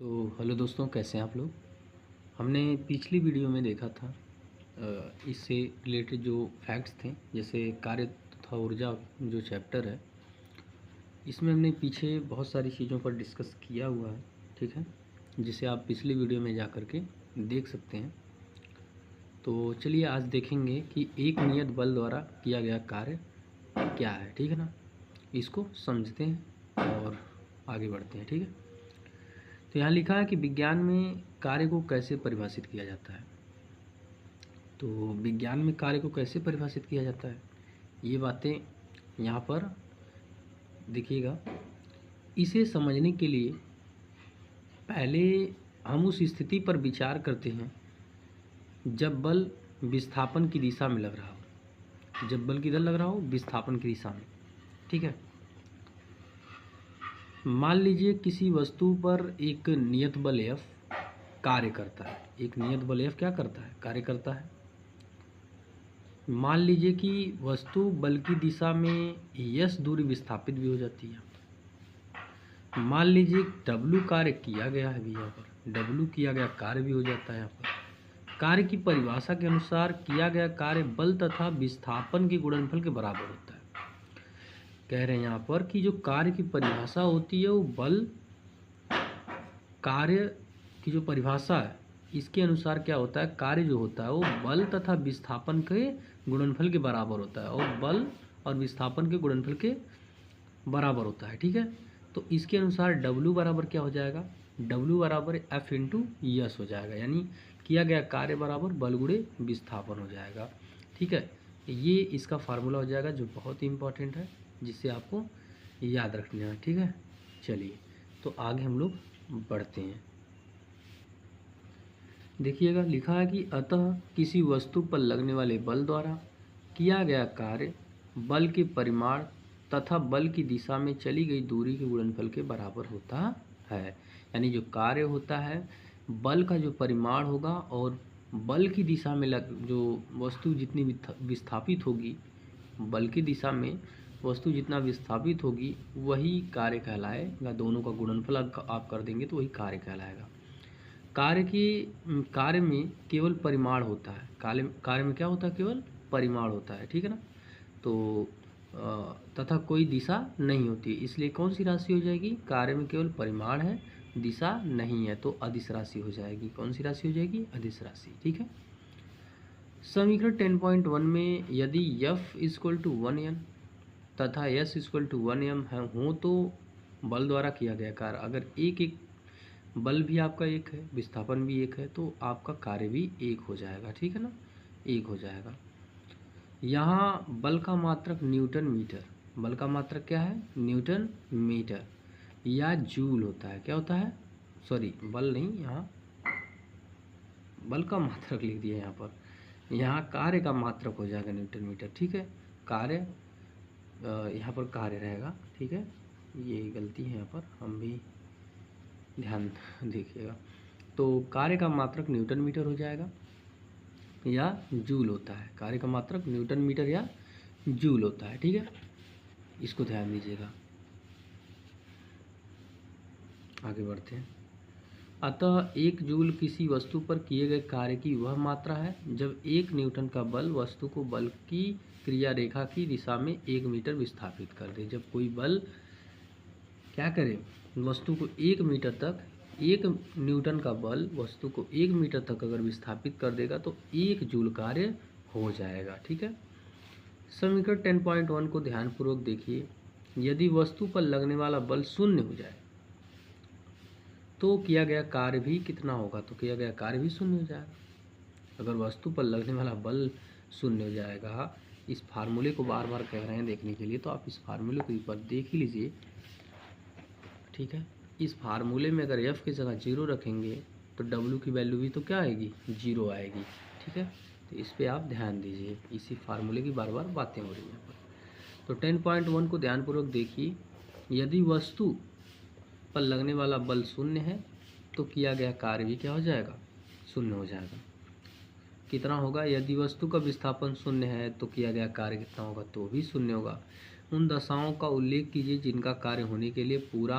तो हेलो दोस्तों, कैसे हैं आप लोग। हमने पिछली वीडियो में देखा था इससे रिलेटेड जो फैक्ट्स थे, जैसे कार्य तथा ऊर्जा जो चैप्टर है, इसमें हमने पीछे बहुत सारी चीज़ों पर डिस्कस किया हुआ है। ठीक है, जिसे आप पिछली वीडियो में जा कर के देख सकते हैं। तो चलिए आज देखेंगे कि एक नियत बल द्वारा किया गया कार्य क्या है। ठीक है ना, इसको समझते हैं और आगे बढ़ते हैं। ठीक है, तो यहाँ लिखा है कि विज्ञान में कार्य को कैसे परिभाषित किया जाता है। तो विज्ञान में कार्य को कैसे परिभाषित किया जाता है, ये बातें यहाँ पर देखिएगा। इसे समझने के लिए पहले हम उस स्थिति पर विचार करते हैं जब बल विस्थापन की दिशा में लग रहा हो। जब बल किधर लग रहा हो? विस्थापन की दिशा में। ठीक है, मान लीजिए किसी वस्तु पर एक नियत बल F कार्य करता है। एक नियत बल F क्या करता है? कार्य करता है। मान लीजिए कि वस्तु बल की दिशा में s दूरी विस्थापित भी हो जाती है। मान लीजिए W कार्य किया गया है भी, यहाँ पर W किया गया कार्य भी हो जाता है। यहाँ पर कार्य की परिभाषा के अनुसार किया गया कार्य बल तथा विस्थापन के गुणनफल के बराबर होता है। कह रहे हैं यहाँ पर कि जो कार्य की परिभाषा होती है वो बल, कार्य की जो परिभाषा है इसके अनुसार क्या होता है, कार्य जो होता है वो बल तथा विस्थापन के गुणनफल के बराबर होता है, और बल और विस्थापन के गुणनफल के बराबर होता है। ठीक है, तो इसके अनुसार W बराबर क्या हो जाएगा? W बराबर F इंटू यस हो जाएगा, यानी किया गया कार्य बराबर बल गुणे विस्थापन हो जाएगा। ठीक है, ये इसका फार्मूला हो जाएगा जो बहुत ही इम्पोर्टेंट है, जिससे आपको याद रखना है। ठीक है, चलिए तो आगे हम लोग बढ़ते हैं। देखिएगा, लिखा है कि अतः किसी वस्तु पर लगने वाले बल द्वारा किया गया कार्य बल के परिमाण तथा बल की दिशा में चली गई दूरी के गुणनफल के बराबर होता है। यानी जो कार्य होता है, बल का जो परिमाण होगा और बल की दिशा में जो वस्तु जितनी विस्थापित होगी, बल की दिशा में वस्तु जितना विस्थापित होगी वही कार्य कहलाएगा। दोनों का गुणनफल आप कर देंगे तो वही कार्य कहलाएगा। कार्य में केवल परिमाण होता है। कार्य में क्या होता है? केवल परिमाण होता है। ठीक है ना, तो तथा कोई दिशा नहीं होती, इसलिए कौन सी राशि हो जाएगी? कार्य में केवल परिमाण है, दिशा नहीं है, तो अदिश राशि हो जाएगी। कौन सी राशि हो जाएगी? अदिश राशि। ठीक है, समीकरण 10.1 में यदि F = 1N तथा S = 1M हो तो बल द्वारा किया गया कार्य, अगर एक बल भी आपका एक है, विस्थापन भी एक है, तो आपका कार्य भी एक हो जाएगा। ठीक है ना, एक हो जाएगा। यहाँ बल का मात्रक न्यूटन मीटर, बल का मात्रक क्या है? न्यूटन मीटर या जूल होता है। क्या होता है? सॉरी, बल नहीं, यहाँ बल का मात्रक लिख दिया यहाँ पर, यहाँ कार्य का मात्रक हो जाएगा न्यूटन मीटर। ठीक है, कार्य यहाँ पर कार्य रहेगा। ठीक है, ये गलती है यहाँ पर, हम भी ध्यान देखिएगा। तो कार्य का मात्रक न्यूटन मीटर हो जाएगा या जूल होता है। कार्य का मात्रक न्यूटन मीटर या जूल होता है। ठीक है, इसको ध्यान दीजिएगा। आगे बढ़ते हैं। अतः एक जूल किसी वस्तु पर किए गए कार्य की वह मात्रा है जब 1 न्यूटन का बल वस्तु को बल की क्रिया रेखा की दिशा में 1 मीटर विस्थापित कर दे। जब कोई बल क्या करे? वस्तु को 1 मीटर तक, 1 न्यूटन का बल वस्तु को 1 मीटर तक अगर विस्थापित कर देगा तो 1 जूल कार्य हो जाएगा। ठीक है, समीकरण 10.1 को ध्यानपूर्वक देखिए। यदि वस्तु पर लगने वाला बल शून्य हो जाए तो किया गया कार्य भी कितना होगा? तो किया गया कार्य भी शून्य हो जाएगा। अगर वस्तु पर लगने वाला बल शून्य हो जाएगा, इस फार्मूले को बार बार कह रहे हैं देखने के लिए, तो आप इस फार्मूले को एक बार देख ही लीजिए। ठीक है, इस फार्मूले में अगर F की जगह 0 रखेंगे तो W की वैल्यू भी तो क्या आएगी? 0 आएगी। ठीक है, तो इस पे आप ध्यान दीजिए, इसी फार्मूले की बार बार बातें हो रही हैं यहाँ पर। तो 10.1 को ध्यानपूर्वक देखिए। यदि वस्तु पर लगने वाला बल शून्य है तो किया गया कार्य भी क्या हो जाएगा? शून्य हो जाएगा। कितना होगा? यदि वस्तु का विस्थापन शून्य है तो किया गया कार्य कितना होगा? तो भी शून्य होगा। उन दशाओं का उल्लेख कीजिए जिनका कार्य होने के लिए पूरा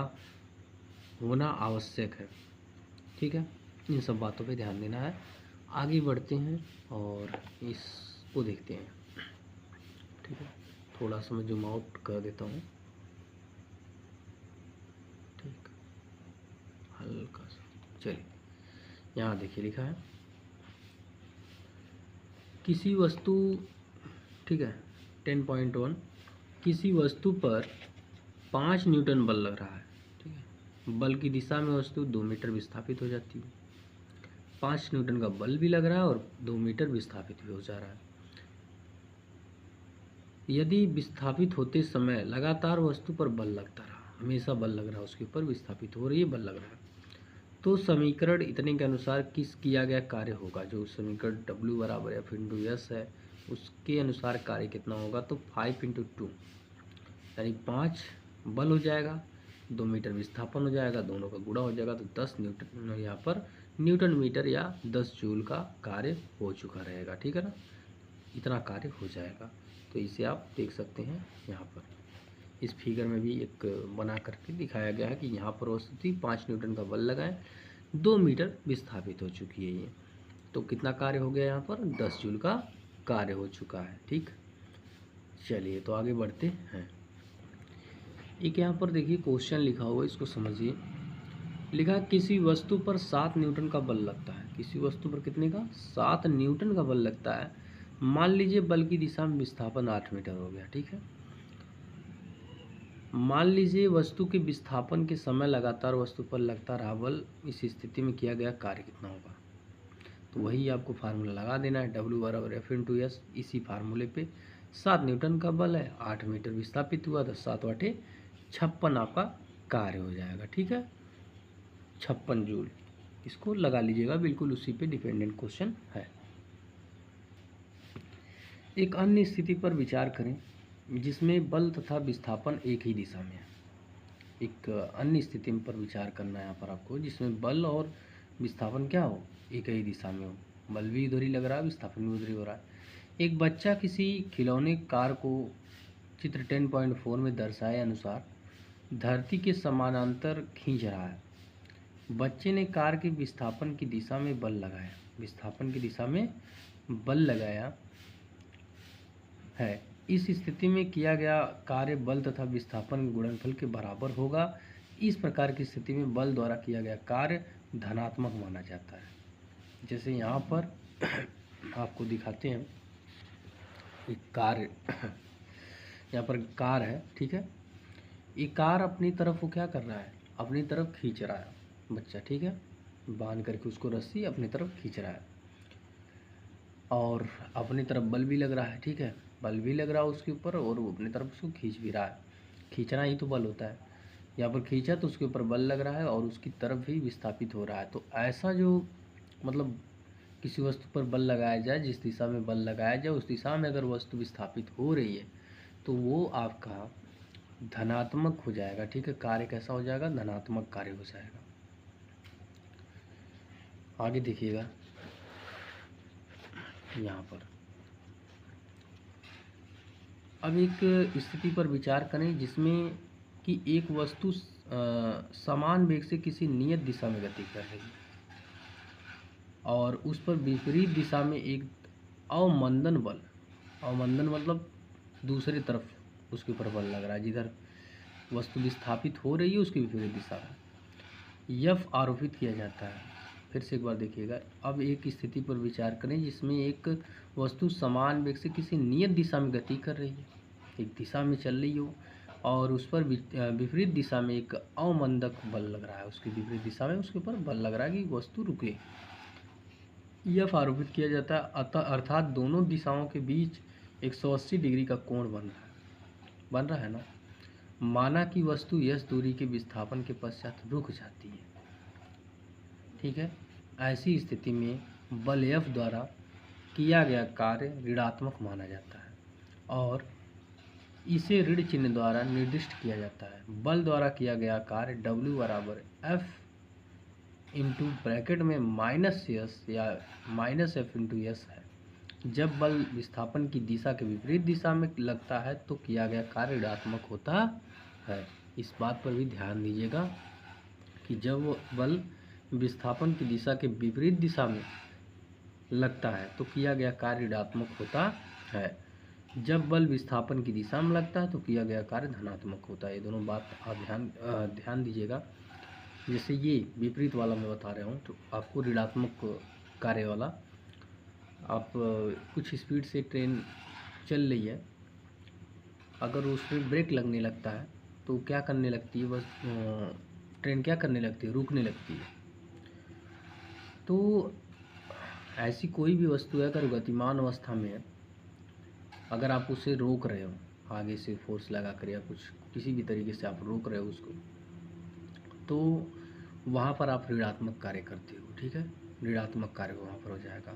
होना आवश्यक है। ठीक है, इन सब बातों पे ध्यान देना है। आगे बढ़ते हैं और इसको देखते हैं। ठीक है, थोड़ा सा मैं जूम आउट कर देता हूँ। ठीक, हल्का सा, चलिए यहाँ देखिए लिखा है किसी वस्तु, ठीक है 10.1, किसी वस्तु पर 5 न्यूटन बल लग रहा है। ठीक है, बल की दिशा में वस्तु 2 मीटर विस्थापित हो जाती है। 5 न्यूटन का बल भी लग रहा है और 2 मीटर विस्थापित भी हो जा रहा है। यदि विस्थापित होते समय लगातार वस्तु पर बल लगता रहा, हमेशा बल लग रहा है, उसके ऊपर विस्थापित हो रही है, बल लग रहा है, तो समीकरण इतने के अनुसार किस किया गया कार्य होगा। जो समीकरण W बराबर F इंटू एस है उसके अनुसार कार्य कितना होगा, तो 5 इंटू 2 यानी 5 बल हो जाएगा, 2 मीटर विस्थापन हो जाएगा, दोनों का गुणा हो जाएगा, तो 10 न्यूटन यहाँ पर न्यूटन मीटर या 10 जूल का कार्य हो चुका रहेगा। ठीक है ना, इतना कार्य हो जाएगा। तो इसे आप देख सकते हैं यहाँ पर इस फिगर में भी एक बना करके दिखाया गया है कि यहाँ पर वस्तु थी 5 न्यूटन का बल लगाएं, 2 मीटर विस्थापित हो चुकी है ये, तो कितना कार्य हो गया यहाँ पर 10 जूल का कार्य हो चुका है। ठीक, चलिए तो आगे बढ़ते हैं। एक यहाँ पर देखिए क्वेश्चन लिखा हुआ है, इसको समझिए। लिखा किसी वस्तु पर 7 न्यूटन का बल लगता है। किसी वस्तु पर कितने का 7 न्यूटन का बल लगता है। मान लीजिए बल की दिशा में विस्थापन 8 मीटर हो गया। ठीक है, मान लीजिए वस्तु के विस्थापन के समय लगातार वस्तु पर लगता रहा बल, इस स्थिति में किया गया कार्य कितना होगा। तो वही आपको फार्मूला लगा देना है, W बराबर F इंटू एस। इसी फार्मूले पे 7 न्यूटन का बल है, 8 मीटर विस्थापित हुआ, तो 7 वाटे 56 आपका कार्य हो जाएगा। ठीक है, 56 जूल, इसको लगा लीजिएगा, बिल्कुल उसी पे डिपेंडेंट क्वेश्चन है। एक अन्य स्थिति पर विचार करें जिसमें बल तथा विस्थापन एक ही दिशा में है। एक अन्य स्थिति पर विचार करना है यहाँ पर आपको, जिसमें बल और विस्थापन क्या हो, एक ही दिशा में हो। बल भी उधर ही लग रहा है, विस्थापन भी उधर ही हो रहा है। एक बच्चा किसी खिलौने कार को चित्र 10.4 में दर्शाए अनुसार धरती के समानांतर खींच रहा है। बच्चे ने कार के विस्थापन की दिशा में बल लगाया, विस्थापन की दिशा में बल लगाया है। इस स्थिति में किया गया कार्य बल तथा विस्थापन के गुणनफल के बराबर होगा। इस प्रकार की स्थिति में बल द्वारा किया गया कार्य धनात्मक माना जाता है। जैसे यहाँ पर आपको दिखाते हैं एक कार, यहाँ पर कार है। ठीक है, ये कार अपनी तरफ वो क्या कर रहा है, अपनी तरफ खींच रहा है बच्चा। ठीक है, बांध करके उसको रस्सी अपनी तरफ खींच रहा है और अपनी तरफ बल भी लग रहा है। ठीक है, बल भी लग रहा है उसके ऊपर और वो अपनी तरफ उसको खींच भी रहा है। खींचना ही तो बल होता है। यहाँ पर खींचा तो उसके ऊपर बल लग रहा है और उसकी तरफ भी विस्थापित हो रहा है। तो ऐसा जो मतलब किसी वस्तु पर बल लगाया जाए, जिस दिशा में बल लगाया जाए उस दिशा में अगर वस्तु विस्थापित हो रही है तो वो आपका धनात्मक हो जाएगा। ठीक है, कार्य कैसा हो जाएगा, धनात्मक कार्य हो जाएगा। आगे देखिएगा यहाँ पर, अब एक स्थिति पर विचार करें जिसमें कि एक वस्तु समान वेग से किसी नियत दिशा में गति कर रही है और उस पर विपरीत दिशा में एक अवमंदन बल, अवमंदन मतलब दूसरी तरफ उसके ऊपर बल लग रहा है, जिधर वस्तु विस्थापित हो रही है उसकी विपरीत दिशा में यफ आरोपित किया जाता है। फिर से एक बार देखिएगा, अब एक स्थिति पर विचार करें जिसमें एक वस्तु समान वेग से किसी नियत दिशा में गति कर रही है, एक दिशा में चल रही हो और उस पर विपरीत दिशा में एक अवमंदक बल लग रहा है, उसकी विपरीत दिशा में उसके ऊपर बल लग रहा है कि वस्तु रुके, यह आरोपित किया जाता है। अर्थात दोनों दिशाओं के बीच 180 डिग्री का कोण बन रहा है ना। माना कि वस्तु यस दूरी के विस्थापन के पश्चात रुक जाती है। ठीक है, ऐसी स्थिति में बल F द्वारा किया गया कार्य ऋणात्मक माना जाता है और इसे ऋण चिन्ह द्वारा निर्दिष्ट किया जाता है। बल द्वारा किया गया कार्य W बराबर F इंटू ब्रैकेट में माइनस यस या माइनस F इंटू यस है। जब बल विस्थापन की दिशा के विपरीत दिशा में लगता है तो किया गया कार्य ऋणात्मक होता है। इस बात पर भी ध्यान दीजिएगा कि जब वो बल विस्थापन की दिशा के विपरीत दिशा में लगता है तो किया गया कार्य ऋणात्मक होता है। जब बल विस्थापन की दिशा में लगता है तो किया गया कार्य धनात्मक होता है। ये दोनों बात आप ध्यान दीजिएगा। जैसे ये विपरीत वाला मैं बता रहा हूँ तो आपको ऋणात्मक कार्य वाला, आप कुछ स्पीड से ट्रेन चल रही है, अगर उसमें ब्रेक लगने लगता है तो क्या करने लगती है, बस ट्रेन क्या करने लगती है, रुकने लगती है। तो ऐसी कोई भी वस्तु है अगर गतिमान अवस्था में है, अगर आप उसे रोक रहे हो आगे से फोर्स लगा कर या कुछ किसी भी तरीके से आप रोक रहे हो उसको, तो वहाँ पर आप ऋणात्मक कार्य करते हो। ठीक है, ऋणात्मक कार्य वहाँ पर हो जाएगा।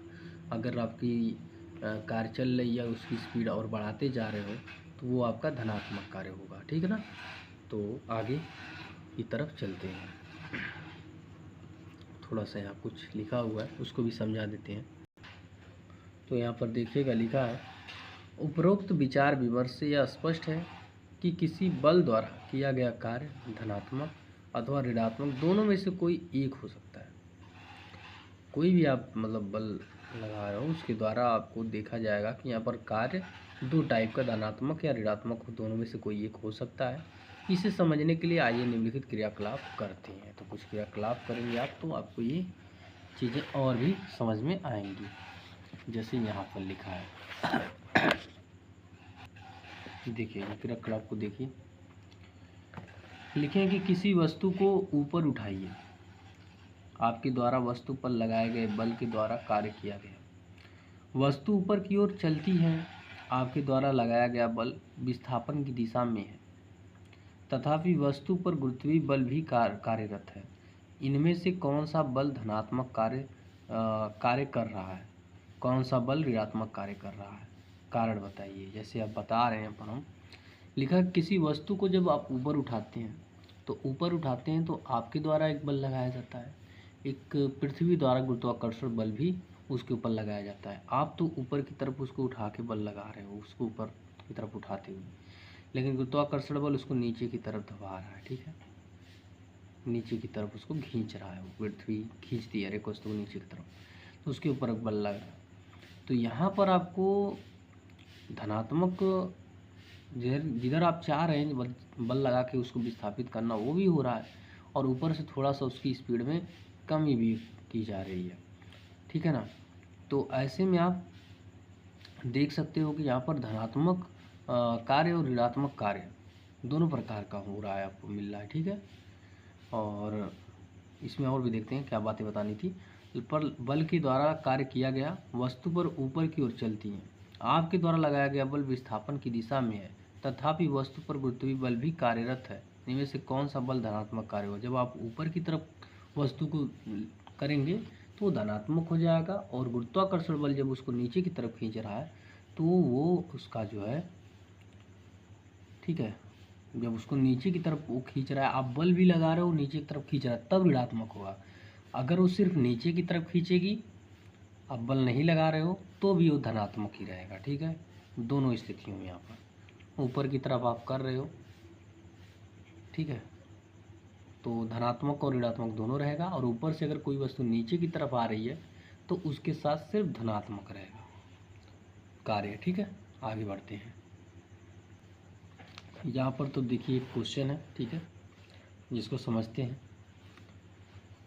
अगर आपकी कार चल रही है, उसकी स्पीड और बढ़ाते जा रहे हो तो वो आपका धनात्मक कार्य होगा। ठीक है ना। तो आगे की तरफ चलते हैं। थोड़ा सा यहाँ कुछ लिखा हुआ है उसको भी समझा देते हैं। तो यहाँ पर देखिएगा, लिखा है उपरोक्त विचार विमर्श से यह स्पष्ट है कि किसी बल द्वारा किया गया कार्य धनात्मक अथवा ऋणात्मक दोनों में से कोई एक हो सकता है। कोई भी आप मतलब बल लगा रहे हो उसके द्वारा आपको देखा जाएगा कि यहाँ पर कार्य दो टाइप का, धनात्मक या ऋणात्मक, दोनों में से कोई एक हो सकता है। इसे समझने के लिए आइए निम्नलिखित क्रियाकलाप करते हैं। तो कुछ क्रियाकलाप करेंगे आप तो आपको ये चीज़ें और भी समझ में आएंगी। जैसे यहाँ पर लिखा है, देखिए क्रियाकलाप को देखिए, लिखें कि किसी वस्तु को ऊपर उठाइए। आपके द्वारा वस्तु पर लगाए गए बल के द्वारा कार्य किया गया। वस्तु ऊपर की ओर चलती है, आपके द्वारा लगाया गया बल विस्थापन की दिशा में है, तथापि वस्तु पर गुरुत्वीय बल भी कार्यरत है। इनमें से कौन सा बल धनात्मक कार्य कर रहा है, कौन सा बल ऋणात्मक कार्य कर रहा है, कारण बताइए। जैसे आप बता रहे हैं पर हम लिखा, किसी वस्तु को जब आप ऊपर उठाते हैं तो आपके द्वारा एक बल लगाया जाता है, एक पृथ्वी द्वारा गुरुत्वाकर्षण बल भी उसके ऊपर लगाया जाता है। आप तो ऊपर की तरफ उसको उठा के बल लगा रहे हो, उसको ऊपर की तरफ उठाते हुए, लेकिन गुरुत्वाकर्षण बल उसको नीचे की तरफ दबा रहा है। ठीक है, नीचे की तरफ उसको खींच रहा है, वो पृथ्वी खींचती है एक वस्तु को नीचे की तरफ, तो उसके ऊपर बल लग रहा है। तो यहाँ पर आपको धनात्मक जिधर आप चाह रहे हैं बल लगा के उसको विस्थापित करना वो भी हो रहा है, और ऊपर से थोड़ा सा उसकी स्पीड में कमी भी की जा रही है। ठीक है ना। तो ऐसे में आप देख सकते हो कि यहाँ पर धनात्मक कार्य और ऋणात्मक कार्य दोनों प्रकार का हो रहा है, आपको मिल रहा है। ठीक है, और इसमें और भी देखते हैं क्या बातें बतानी थी। पर बल के द्वारा कार्य किया गया, वस्तु पर ऊपर की ओर चलती है, आपके द्वारा लगाया गया बल विस्थापन की दिशा में है, तथापि वस्तु पर गुरुत्वीय बल भी कार्यरत है। इनमें से कौन सा बल धनात्मक कार्य हो। जब आप ऊपर की तरफ वस्तु को करेंगे तो वो धनात्मक हो जाएगा, और गुरुत्वाकर्षण बल जब उसको नीचे की तरफ खींच रहा है तो वो उसका जो है, ठीक है, जब उसको नीचे की तरफ वो खींच रहा है, आप बल भी लगा रहे हो, नीचे की तरफ खींच रहा है, तब ऋणात्मक होगा। अगर वो सिर्फ नीचे की तरफ खींचेगी, आप बल नहीं लगा रहे हो, तो भी वो धनात्मक ही रहेगा। ठीक है, दोनों स्थितियों में यहाँ पर ऊपर की तरफ आप कर रहे हो, ठीक है, तो धनात्मक और ऋणात्मक दोनों रहेगा, और ऊपर से अगर कोई वस्तु नीचे की तरफ आ रही है तो उसके साथ सिर्फ धनात्मक रहेगा कार्य। ठीक है, आगे बढ़ते हैं। यहाँ पर तो देखिए एक क्वेश्चन है, ठीक है, जिसको समझते हैं।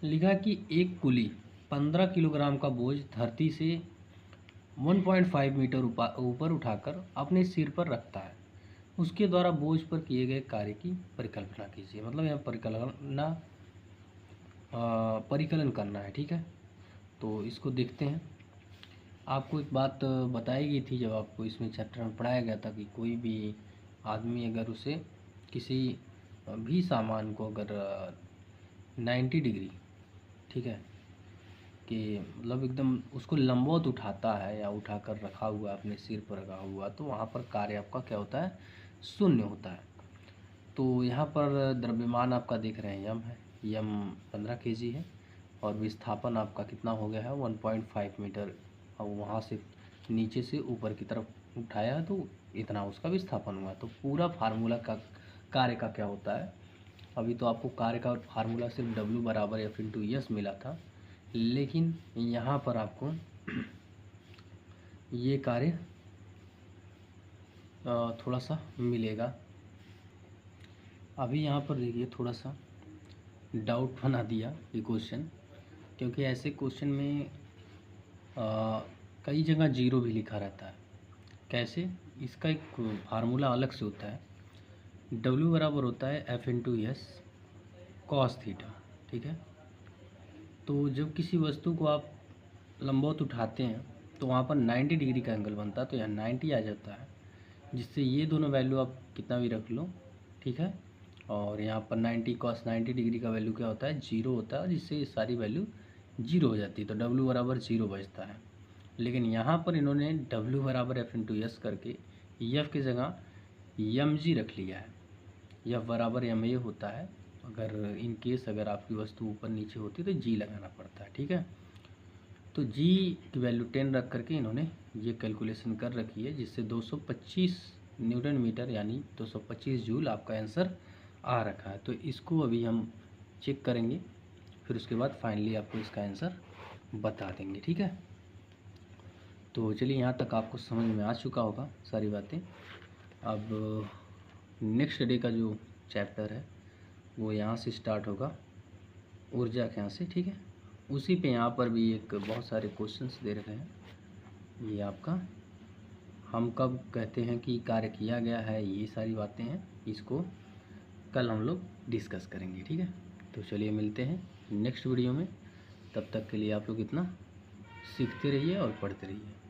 लिखा कि एक कुली 15 किलोग्राम का बोझ धरती से 1.5 मीटर ऊपर उठाकर अपने सिर पर रखता है। उसके द्वारा बोझ पर किए गए कार्य की परिकल्पना कीजिए। मतलब यहाँ परिकलन करना है। ठीक है, तो इसको देखते हैं। आपको एक बात बताई गई थी जब आपको इसमें चैप्टर में पढ़ाया गया था कि कोई भी आदमी अगर उसे किसी भी सामान को अगर 90 डिग्री, ठीक है, कि मतलब एकदम उसको लंबवत उठाता है या उठाकर रखा हुआ अपने सिर पर रखा हुआ, तो वहाँ पर कार्य आपका क्या होता है, शून्य होता है। तो यहाँ पर द्रव्यमान आपका देख रहे हैं यम है, यम 15 kg है, और विस्थापन आपका कितना हो गया है 1.5 मीटर, और वहाँ से नीचे से ऊपर की तरफ उठाया तो इतना उसका विस्थापन हुआ। तो पूरा फार्मूला का कार्य का क्या होता है, अभी तो आपको कार्य का फार्मूला सिर्फ W बराबर F इंटू एस मिला था, लेकिन यहाँ पर आपको ये कार्य थोड़ा सा मिलेगा। अभी यहाँ पर देखिए थोड़ा सा डाउट बना दिया ये क्वेश्चन, क्योंकि ऐसे क्वेश्चन में कई जगह जीरो भी लिखा रहता है। कैसे? इसका एक फार्मूला अलग से होता है। W बराबर होता है F into S cos theta, ठीक है। तो जब किसी वस्तु को आप लंबवत उठाते हैं तो वहाँ पर 90 डिग्री का एंगल बनता है, तो यहाँ 90 आ जाता है, जिससे ये दोनों वैल्यू आप कितना भी रख लो, ठीक है। और यहाँ पर 90 कॉस 90 डिग्री का वैल्यू क्या होता है? जीरो होता है, जिससे ये सारी वैल्यू जीरो हो जाती है, तो W बराबर जीरो बचता है। लेकिन यहाँ पर इन्होंने W बराबर F इंटू एस करके F की जगह mg रख लिया है। F बराबर ma होता है, अगर इन केस अगर आपकी वस्तु ऊपर नीचे होती है तो g लगाना पड़ता है, ठीक है। तो g की वैल्यू 10 रख करके इन्होंने ये कैलकुलेशन कर रखी है, जिससे 225 न्यूटन मीटर यानी 225 जूल आपका आंसर आ रखा है। तो इसको अभी हम चेक करेंगे, फिर उसके बाद फाइनली आपको इसका आंसर बता देंगे, ठीक है। तो चलिए, यहाँ तक आपको समझ में आ चुका होगा सारी बातें। अब नेक्स्ट डे का जो चैप्टर है वो यहाँ से स्टार्ट होगा, ऊर्जा के यहाँ से, ठीक है। उसी पे यहाँ पर भी एक बहुत सारे क्वेश्चंस दे रखे हैं। ये आपका हम कब कहते हैं कि कार्य किया गया है, ये सारी बातें हैं, इसको कल हम लोग डिस्कस करेंगे, ठीक है। तो चलिए मिलते हैं नेक्स्ट वीडियो में, तब तक के लिए आप लोग इतना सीखते रहिए और पढ़ते रहिए।